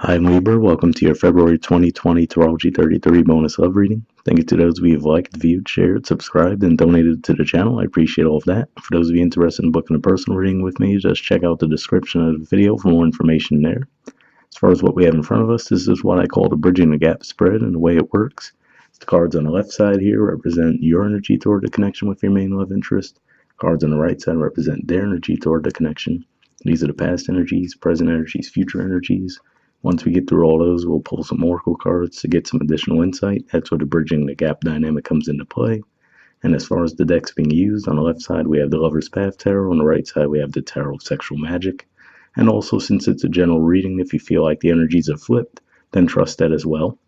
Hi, I'm Libra. Welcome to your February 2020 Astrology 33 bonus love reading. Thank you to those of you who've liked, viewed, shared, subscribed, and donated to the channel. I appreciate all of that. For those of you interested in booking a personal reading with me, just check out the description of the video for more information there. As far as what we have in front of us, this is what I call the Bridging the Gap spread, and the way it works. The cards on the left side here represent your energy toward the connection with your main love interest. Cards on the right side represent their energy toward the connection. These are the past energies, present energies, future energies. Once we get through all those, we'll pull some oracle cards to get some additional insight. That's where the bridging the gap dynamic comes into play. And as far as the decks being used, on the left side we have the Lover's Path Tarot, on the right side we have the Tarot of Sexual Magic. And also, since it's a general reading, if you feel like the energies are flipped, then trust that as well.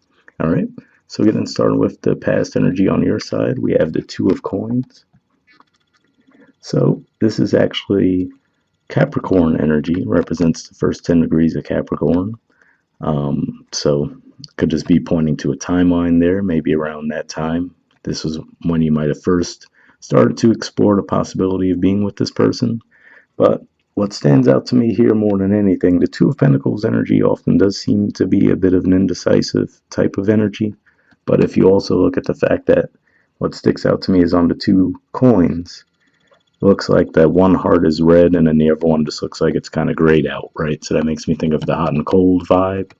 Alright, so getting started with the past energy on your side, we have the Two of Coins. So this is actually Capricorn energy, represents the first 10 degrees of Capricorn. So could just be pointing to a timeline there, maybe around that time. This was when you might have first started to explore the possibility of being with this person. But what stands out to me here more than anything, the Two of Pentacles energy often does seem to be a bit of an indecisive type of energy. But if you also look at the fact that what sticks out to me is on the two coins, it looks like that one heart is red and then the other one just looks like it's kind of grayed out, right? So that makes me think of the hot and cold vibe.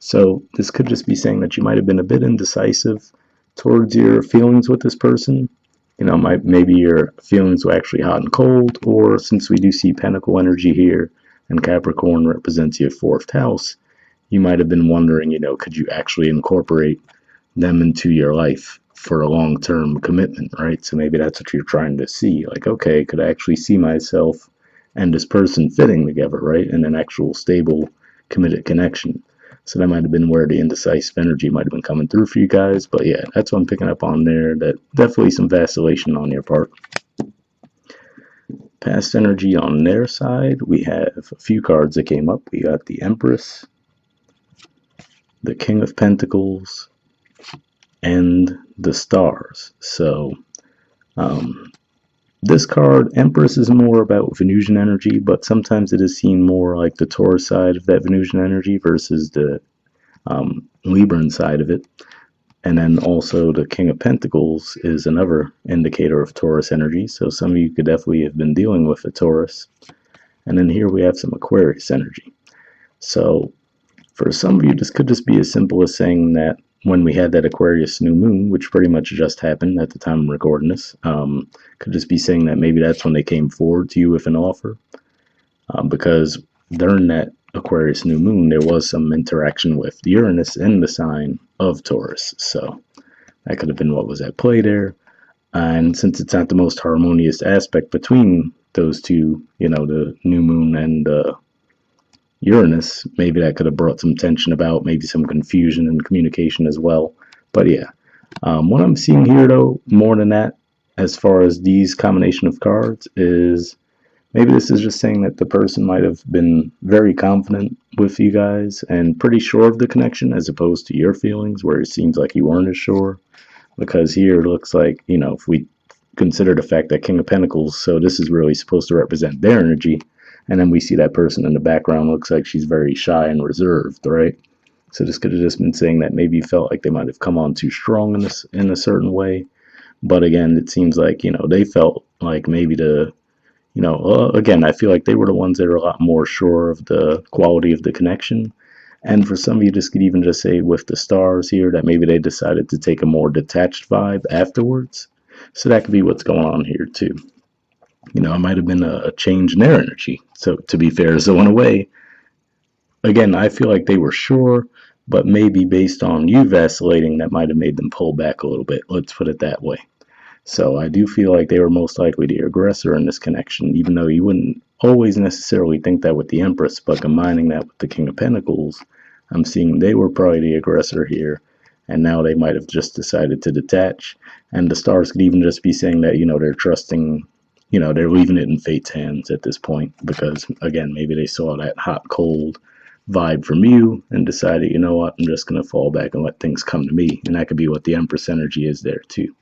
So this could just be saying that you might have been a bit indecisive towards your feelings with this person. You know, maybe your feelings were actually hot and cold, or since we do see Pentacle energy here and Capricorn represents your fourth house, you might have been wondering, could you actually incorporate them into your life for a long-term commitment, right? So maybe that's what you're trying to see. Like, okay, could I actually see myself and this person fitting together, right? In an actual stable, committed connection. So that might have been where the indecisive energy might have been coming through for you guys. But yeah, that's what I'm picking up on there. That definitely some vacillation on your part. Past energy on their side, we have a few cards that came up. We got the Empress, the King of Pentacles, and the Stars. So this card, Empress, is more about Venusian energy, but sometimes it is seen more like the Taurus side of that Venusian energy versus the Libran side of it. And then also the King of Pentacles is another indicator of Taurus energy, so some of you could definitely have been dealing with a Taurus. And then here we have some Aquarius energy. So for some of you, this could just be as simple as saying that when we had that Aquarius new moon, which pretty much just happened at the time I'm recording this, could just be saying that maybe that's when they came forward to you with an offer. Because during that Aquarius new moon, there was some interaction with Uranus in the sign of Taurus. So that could have been what was at play there. And since it's not the most harmonious aspect between those two, the new moon and Uranus, maybe that could have brought some tension about, maybe some confusion and communication as well. But yeah, what I'm seeing here though, more than that, as far as these combination of cards, is maybe this is just saying that the person might have been very confident with you guys and pretty sure of the connection, as opposed to your feelings where it seems like you weren't as sure. Because here it looks like, if we consider the fact that King of Pentacles, so this is really supposed to represent their energy, and then we see that person in the background looks like she's very shy and reserved, right? So this could have just been saying that maybe you felt like they might have come on too strong in a certain way. But again, it seems like, they felt like maybe again, I feel like they were the ones that are a lot more sure of the quality of the connection. And for some of you, this could even just say with the Stars here that maybe they decided to take a more detached vibe afterwards. So that could be what's going on here too. It might have been a change in their energy. So to be fair, so in a way, again, I feel like they were sure, but maybe based on you vacillating, that might have made them pull back a little bit. Let's put it that way. So I do feel like they were most likely the aggressor in this connection, even though you wouldn't always necessarily think that with the Empress, but combining that with the King of Pentacles, I'm seeing they were probably the aggressor here, and now they might have just decided to detach. And the Stars could even just be saying that, they're trusting, they're leaving it in fate's hands at this point, because, again, maybe they saw that hot, cold vibe from you and decided, you know what, I'm just going to fall back and let things come to me. And that could be what the Empress energy is there, too.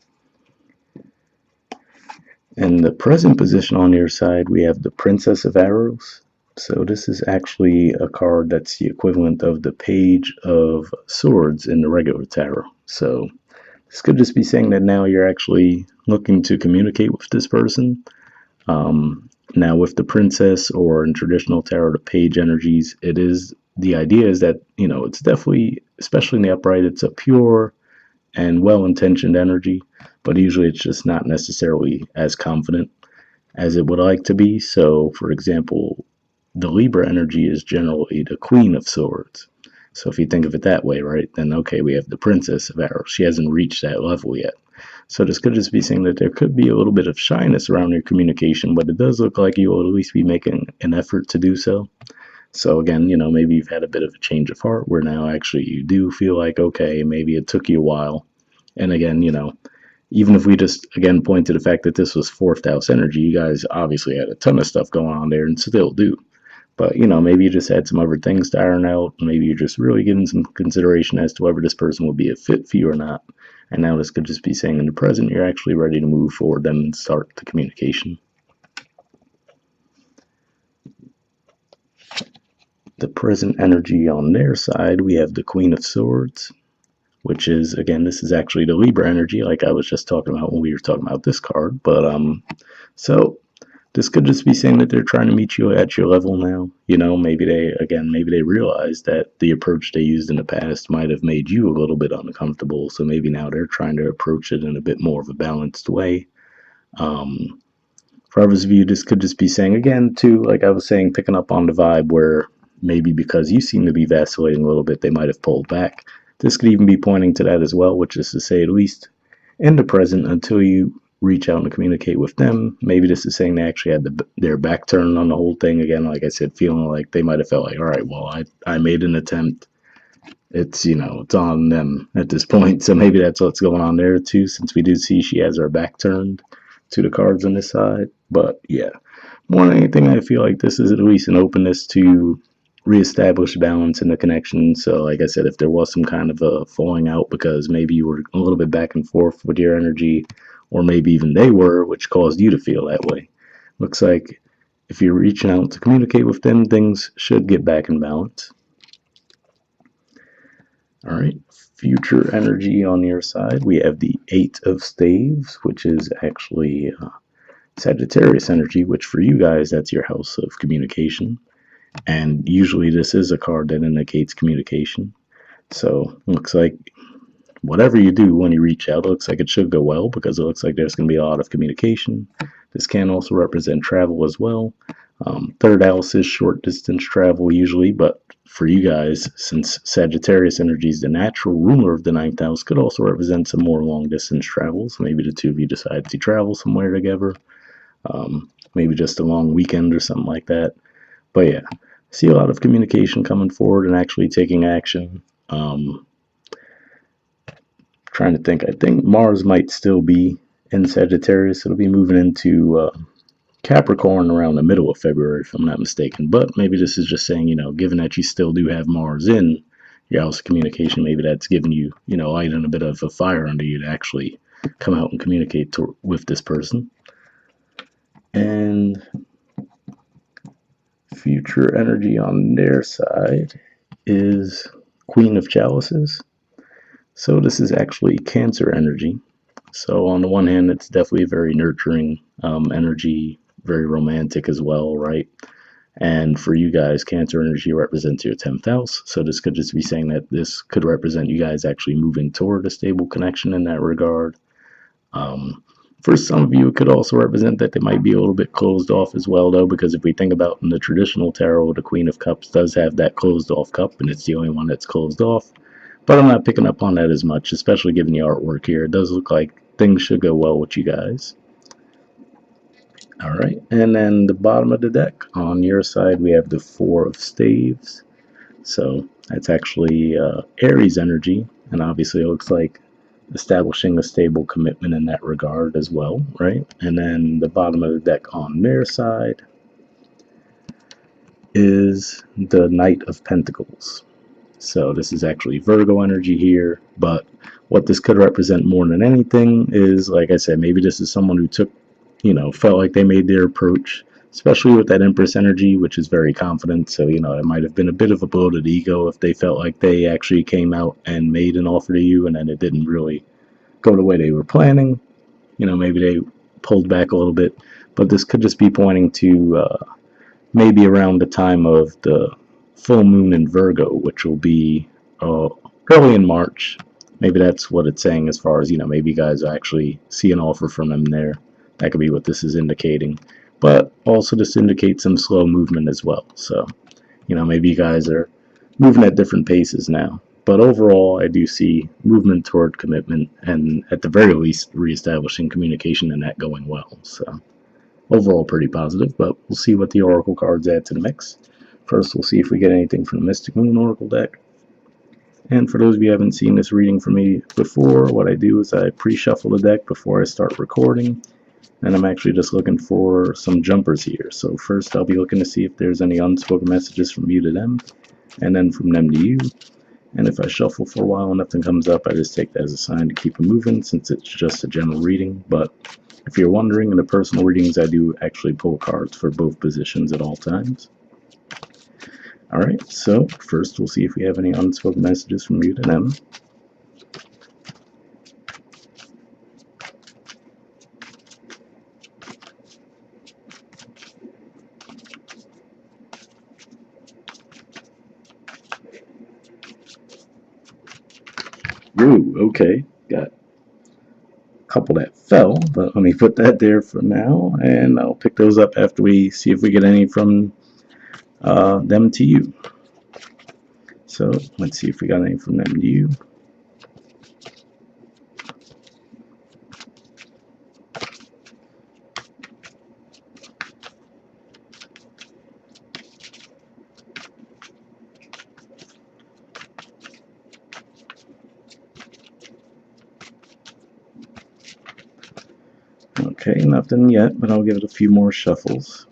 In the present position on your side, we have the Princess of Arrows, So this is actually a card that's the equivalent of the Page of Swords in the regular tarot. So this could just be saying that now you're actually looking to communicate with this person. Now with the Princess, or in traditional tarot, the Page energies, it is, the idea is that, it's definitely, especially in the upright, it's a pure and well-intentioned energy, but usually it's just not necessarily as confident as it would like to be. So, for example, the Libra energy is generally the Queen of Swords. So if you think of it that way, right, then okay, we have the Princess of Arrows. She hasn't reached that level yet. So this could just be saying that there could be a little bit of shyness around your communication, but it does look like you will at least be making an effort to do so. So again, maybe you've had a bit of a change of heart where now actually you do feel like, okay, maybe it took you a while. And again, even if we just again point to the fact that this was fourth house energy, you guys obviously had a ton of stuff going on there and still do. But maybe you just had some other things to iron out. Maybe you're just really giving some consideration as to whether this person will be a fit for you or not. And now this could just be saying in the present you're actually ready to move forward and start the communication. The present energy on their side, we have the Queen of Swords, which is, again, this is actually the Libra energy, like I was just talking about when we were talking about this card. But so this could just be saying that they're trying to meet you at your level now. Maybe they realize that the approach they used in the past might have made you a little bit uncomfortable. So maybe now they're trying to approach it in a bit more of a balanced way. For others of you, this could just be saying, again, too, like I was saying, picking up on the vibe where maybe because you seem to be vacillating a little bit, they might have pulled back. This could even be pointing to that as well, which is to say, at least in the present, until you reach out and communicate with them, maybe this is saying they actually had their back turned on the whole thing. Again, like I said, feeling like they might have felt like, all right, well, I made an attempt. It's on them at this point. So maybe that's what's going on there too, since we do see she has her back turned to the cards on this side. But yeah, more than anything, I feel like this is at least an openness to reestablish balance in the connection. So, like I said, if there was some kind of a falling out because maybe you were a little bit back and forth with your energy, or maybe even they were, which caused you to feel that way, looks like if you're reaching out to communicate with them, things should get back in balance. All right, future energy on your side, we have the Eight of Staves, which is actually Sagittarius energy, which for you guys, that's your house of communication. And usually this is a card that indicates communication. So it looks like whatever you do when you reach out, it looks like it should go well because it looks like there's going to be a lot of communication. This can also represent travel as well. Third house is short distance travel usually, but for you guys, since Sagittarius energy is the natural ruler of the ninth house, could also represent some more long distance travels. Maybe the two of you decide to travel somewhere together. Maybe just a long weekend or something like that. But yeah, I see a lot of communication coming forward and actually taking action. Trying to think, I think Mars might still be in Sagittarius. It'll be moving into Capricorn around the middle of February, if I'm not mistaken. But maybe this is just saying, given that you still do have Mars in your house of communication, maybe that's giving you, lighting a bit of a fire under you to actually come out and communicate with this person. And future energy on their side is Queen of Chalices. So this is actually Cancer energy. So on the one hand, it's definitely a very nurturing energy, very romantic as well, right? And for you guys, Cancer energy represents your 10th house. So this could just be saying that this could represent you guys actually moving toward a stable connection in that regard. For some of you, it could also represent that they might be a little bit closed off as well, though, because if we think about in the traditional tarot, the Queen of Cups does have that closed off cup, and it's the only one that's closed off. But I'm not picking up on that as much, especially given the artwork here. It does look like things should go well with you guys. All right, and then the bottom of the deck, on your side, we have the Four of Staves. So that's actually Aries energy, and obviously it looks like establishing a stable commitment in that regard as well, right? And then the bottom of the deck on their side is the Knight of Pentacles. So this is actually Virgo energy here, but what this could represent more than anything is, like I said, maybe this is someone who took, felt like they made their approach, especially with that Empress energy, which is very confident. So, it might have been a bit of a bloated ego if they felt like they actually came out and made an offer to you and then it didn't really go the way they were planning. Maybe they pulled back a little bit. But this could just be pointing to maybe around the time of the full moon in Virgo, which will be uh, early in March. Maybe that's what it's saying as far as, maybe you guys actually see an offer from them there. That could be what this is indicating. But also this indicates some slow movement as well. So, maybe you guys are moving at different paces now. But overall, I do see movement toward commitment and at the very least reestablishing communication and that going well. So overall pretty positive, but we'll see what the Oracle cards add to the mix. First, we'll see if we get anything from the Mystic Moon Oracle deck. And for those of you who haven't seen this reading from me before, what I do is I pre-shuffle the deck before I start recording, and I'm actually just looking for some jumpers here. So first I'll be looking to see if there's any unspoken messages from you to them, and then from them to you. And if I shuffle for a while and nothing comes up, I just take that as a sign to keep it moving, since it's just a general reading. But if you're wondering, in the personal readings, I do actually pull cards for both positions at all times. Alright, so first we'll see if we have any unspoken messages from you to them. Ooh, okay, got a couple that fell, but let me put that there for now, and I'll pick those up after we see if we get any from them to you. So let's see if we got any from them to you. Okay, nothing yet, but I'll give it a few more shuffles.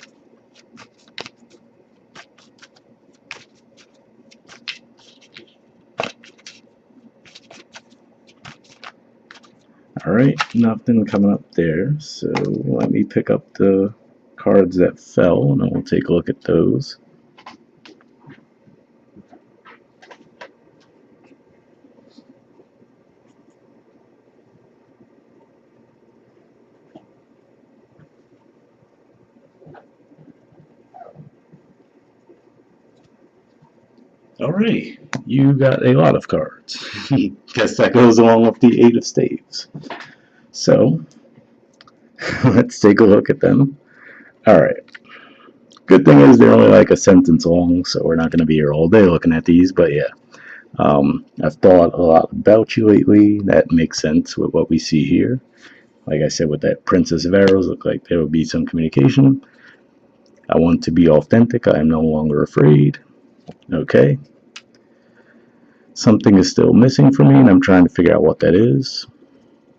Alright, nothing coming up there, so let me pick up the cards that fell, and then we'll take a look at those. Alright, you got a lot of cards. Guess that goes along with the Eight of Staves. So, let's take a look at them. Alright, good thing is they're only like a sentence long, so we're not going to be here all day looking at these, but yeah. I've thought a lot about you lately. That makes sense with what we see here. Like I said, with that Princess of Arrows, look like there will be some communication. I want to be authentic. I am no longer afraid. Okay. Something is still missing for me, and I'm trying to figure out what that is.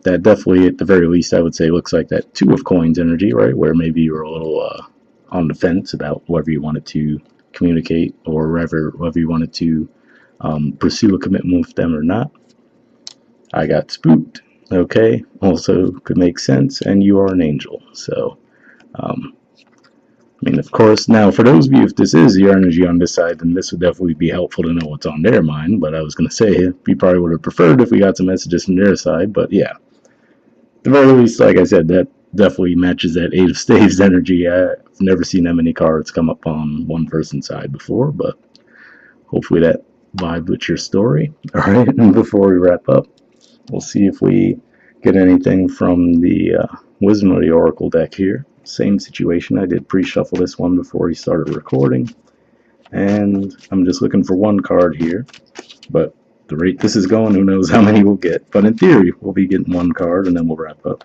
That definitely, at the very least, I would say looks like that Two of Coins energy, right? Where maybe you're a little on the fence about whether you wanted to communicate or whether you wanted to pursue a commitment with them or not. I got spooked. Okay, also could make sense, and you are an angel. So, I mean, of course, now for those of you, if this is your energy on this side, then this would definitely be helpful to know what's on their mind. But I was going to say, we probably would have preferred if we got some messages from their side. But yeah, at the very least, like I said, that definitely matches that Eight of Staves energy. I've never seen that many cards come up on one person's side before, but hopefully that vibed with your story. All right, and before we wrap up, we'll see if we get anything from the Wisdom of the Oracle deck here. Same situation. I did pre-shuffle this one before he started recording. And I'm just looking for one card here. But the rate this is going, who knows how many we'll get. But in theory, we'll be getting one card and then we'll wrap up.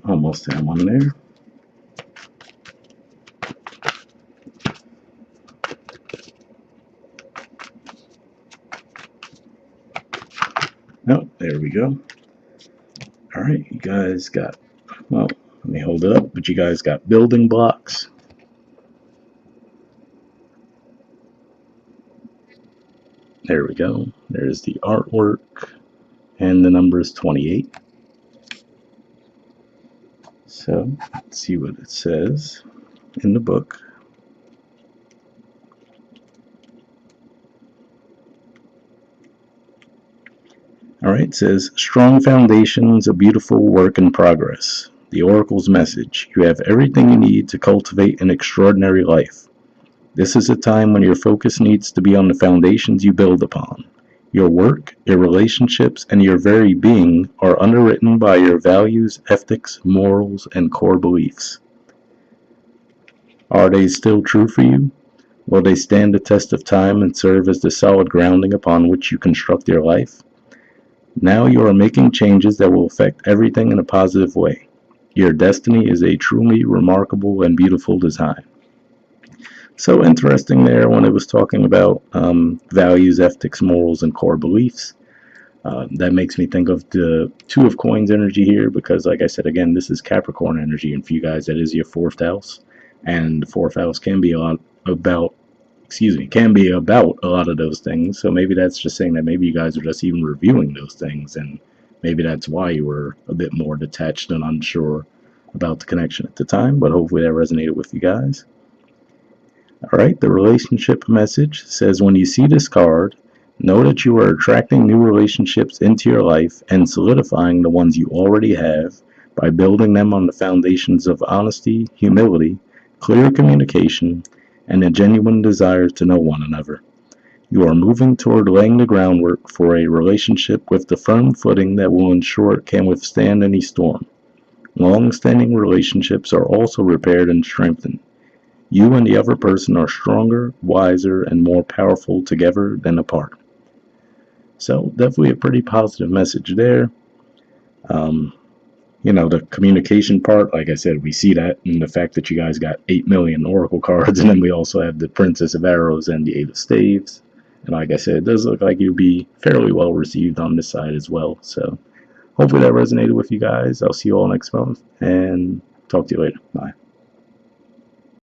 Almost have one there. Oh, there we go. All right, you guys got, well, me hold it up, but you guys got building blocks. There we go. There's the artwork, and the number is 28. So let's see what it says in the book. All right, it says, strong foundations, a beautiful work in progress. The Oracle's message. You have everything you need to cultivate an extraordinary life. This is a time when your focus needs to be on the foundations you build upon. Your work, your relationships, and your very being are underwritten by your values, ethics, morals, and core beliefs. Are they still true for you? Will they stand the test of time and serve as the solid grounding upon which you construct your life? Now you are making changes that will affect everything in a positive way. Your destiny is a truly remarkable and beautiful design. So interesting there when it was talking about values, ethics, morals, and core beliefs. That makes me think of the Two of Coins energy here because, like I said, again, this is Capricorn energy, and for you guys, that is your fourth house. And the fourth house can be a lot about, can be about a lot of those things. So maybe that's just saying that maybe you guys are just even reviewing those things, and maybe that's why you were a bit more detached and unsure about the connection at the time. But hopefully that resonated with you guys. All right, the relationship message says when you see this card, know that you are attracting new relationships into your life and solidifying the ones you already have by building them on the foundations of honesty, humility, clear communication, and a genuine desire to know one another. You are moving toward laying the groundwork for a relationship with the firm footing that will ensure it can withstand any storm. Long-standing relationships are also repaired and strengthened. You and the other person are stronger, wiser, and more powerful together than apart. So definitely a pretty positive message there. Um, the communication part, like I said, we see that in the fact that you guys got 8 million Oracle cards, and then we also have the Princess of Arrows and the Eight of Staves. And like I said, it does look like you'll be fairly well received on this side as well. So hopefully that resonated with you guys. I'll see you all next month, and talk to you later. Bye.